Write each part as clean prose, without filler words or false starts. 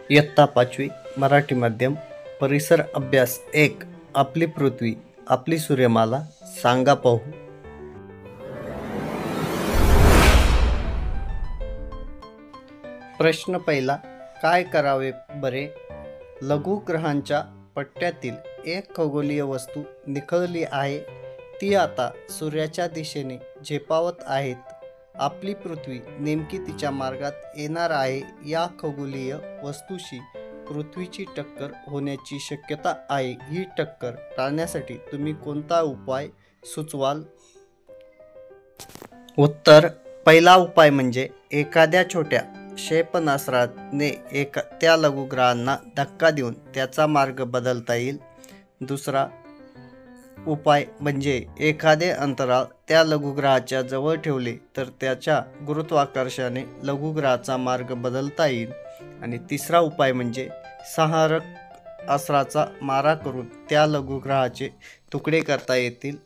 इयत्ता 5वी मराठी माध्यम परिसर अभ्यास 1 आपली पृथ्वी आपली सूर्यमाला सांगा पाहू. प्रश्न पहिला, काय करावे बरे? लघुग्रहांच्या पट्ट्यातील एक खगोलीय वस्तू निखळली आहे. ती आता सूर्याच्या दिशेने झेपावत आहेत. आपली पृथ्वी नेमकी तिच्या मार्गात येणार आहे. या खगोलीय वस्तूशी पृथ्वीची टक्कर होण्याची शक्यता आहे. ही टक्कर टाळण्यासाठी तुम्ही कोणता उपाय सुचवाल? उत्तर, पहिला उपाय म्हणजे एखाद्या छोट्या क्षेपणास्त्राने त्या लघुग्रहांना धक्का देऊन त्याचा मार्ग बदलता येईल. दुसरा उपाय म्हणजे एखादे अंतराळ त्या लघुग्रहाच्या जवळ ठेवले तर त्याच्या गुरुत्वाकर्षणाने लघुग्रहाचा मार्ग बदलता येईल. आणि तिसरा उपाय म्हणजे संहारक अस्त्राचा मारा करून त्या लघुग्रहाचे तुकडे करता येतील.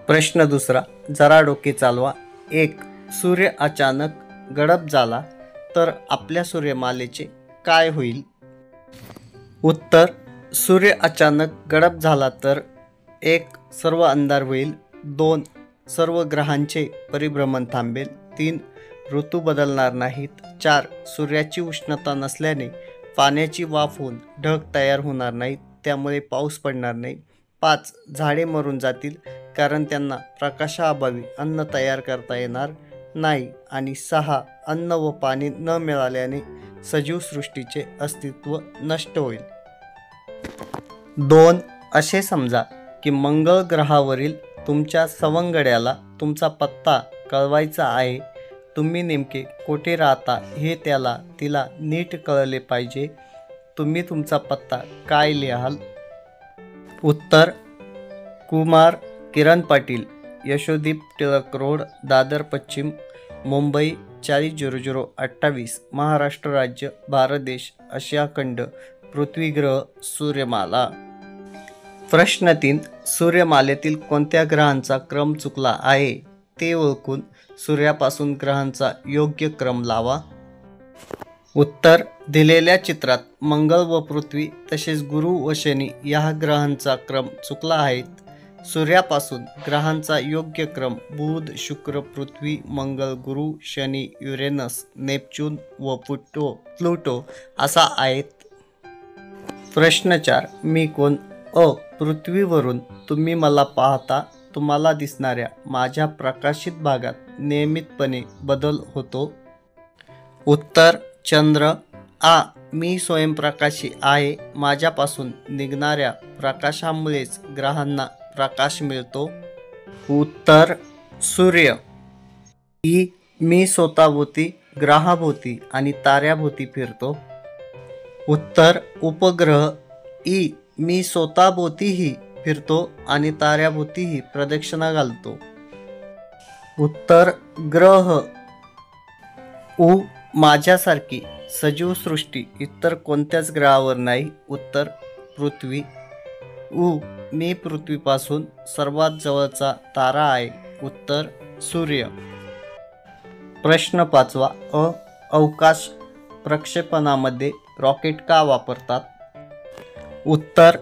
प्रश्न दुसरा, जरा डोके चालवा. 1. सूर्य अचानक गडप झाला तर आपल्या सूर्यमालेचे काय होईल? उत्तर, सूर्य अचानक गडप झाला तर 1. सर्व अंधार होईल. 2. सर्व ग्रहांचे परिभ्रमण थांबेल. 3. ऋतू बदलणार नाहीत. 4. सूर्याची उष्णता नसल्याने पाण्याची वाफ होऊन ढग तयार होणार नाहीत, त्यामुळे पाऊस पडणार नाही. 5. झाडे मरून जातील कारण त्यांना प्रकाशाअभावी अन्न तयार करता येणार नाही. आणि 6. अन्न व पाणी न मिळाल्याने सजीव सृष्टीचे अस्तित्व नष्ट होईल. 2. असे समजा की मंगळ ग्रहावरील तुमच्या सवंगड्याला तुमचा पत्ता कळवायचा आहे. तुम्ही नेमके कुठे राहता हे तिला नीट कळले पाहिजे. तुम्ही तुमचा पत्ता काय लिहाल? उत्तर, कुमार किरण पाटील, यशोदीप टिळक रोड, दादर पश्चिम, मुंबई 400028, महाराष्ट्र राज्य, भारत देश, आशिया खंड, पृथ्वी ग्रह, सूर्यमाला. प्रश्न 3, सूर्यमालेतील कोणत्या ग्रहांचा क्रम चुकला आहे ते ओळखून सूर्यापासून ग्रहांचा योग्य क्रम लावा. उत्तर, दिलेल्या चित्रात मंगळ व पृथ्वी तसेच गुरु व शनी या ग्रहांचा क्रम चुकला आहे. सूर्यापासून ग्रहांचा योग्य क्रम बुध, शुक्र, पृथ्वी, मंगळ, गुरु, शनी, युरेनस, नेपच्यून व प्लुटो असा आहे. प्रश्न 4, मी कोण? अ. पृथ्वीवरून तुम्ही मला पाहता तुम्हाला दिसणाऱ्या माझ्या प्रकाशित भागात नियमितपणे बदल होतो. उत्तर, चंद्र. आ. मी स्वयंप्रकाशी आहे. माझ्यापासून निघणाऱ्या प्रकाशामुळेच ग्रहांना प्रकाश मिळतो. उत्तर, सूर्य. ई. मी स्वतःभोवती, ग्रहाभोवती आणि ताऱ्याभोवती फिरतो. उत्तर, उपग्रह. ई. मी स्वतःभोवतीही फिरतो आणि ताऱ्याभोवतीही प्रदक्षिणा घालतो. उत्तर, ग्रह. उ. माझ्यासारखी सजीव सृष्टी इतर कोणत्याच ग्रहावर नाही. उत्तर, पृथ्वी. उ. मी पृथ्वीपासून सर्वात जवळचा तारा आहे. उत्तर, सूर्य. प्रश्न 5, अ. अवकाश प्रक्षेपणामध्ये रॉकेट का वापरतात? उत्तर,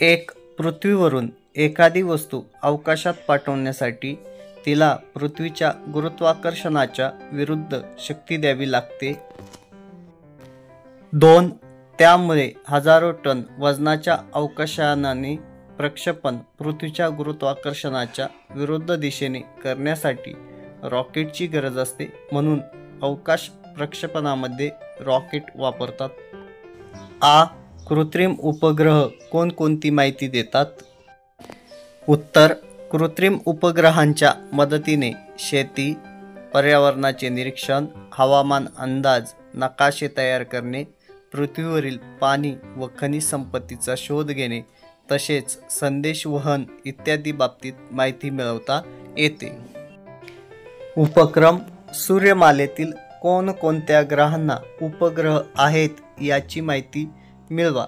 1. पृथ्वीवरून एखादी वस्तू अवकाशात पाठवण्यासाठी तिला पृथ्वीच्या गुरुत्वाकर्षणाच्या विरुद्ध शक्ती द्यावी लागते. 2. त्यामुळे हजारो टन वजनाच्या अवकाशयानाने प्रक्षेपण पृथ्वीच्या गुरुत्वाकर्षणाच्या विरुद्ध दिशेने करण्यासाठी रॉकेटची गरज असते, म्हणून अवकाश प्रक्षेपणामध्ये रॉकेट वापरतात. आ. कृत्रिम उपग्रह कोणकोणती माहिती देतात? उत्तर, कृत्रिम उपग्रहांच्या मदतीने शेती, पर्यावरणाचे निरीक्षण, हवामान अंदाज, नकाशे तयार करणे, पृथ्वीवरील पाणी व खनिज संपत्तीचा शोध घेणे तसेच संदेशवहन इत्यादी बाबतीत माहिती मिळवता येते. उपक्रम. सूर्यमालेतील कोणकोणत्या ग्रहांना उपग्रह आहेत याची माहिती मिळवा.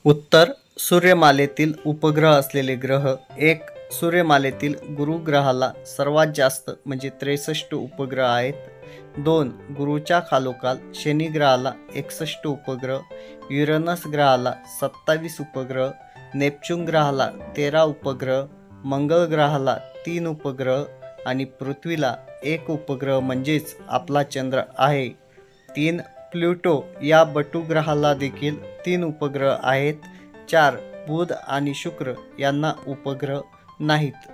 उत्तर, सूर्यमालेतील उपग्रह असलेले ग्रह. 1. सूर्यमालेतील गुरु ग्रहाला सर्वात जास्त म्हणजे 63 उपग्रह आहेत. 2. गुरूच्या खालोखाल शनी ग्रहाला 61 उपग्रह, युरेनस ग्रहाला 27 उपग्रह, नेपच्यून ग्रहाला 13 उपग्रह, मंगळ ग्रहाला 3 उपग्रह आणि पृथ्वीला 1 उपग्रह म्हणजेच आपला चंद्र आहे. 3. प्लुटो या बटू ग्रहाला देखील 3 उपग्रह आहेत. 4. बुध आणि शुक्र यांना उपग्रह नाहीत.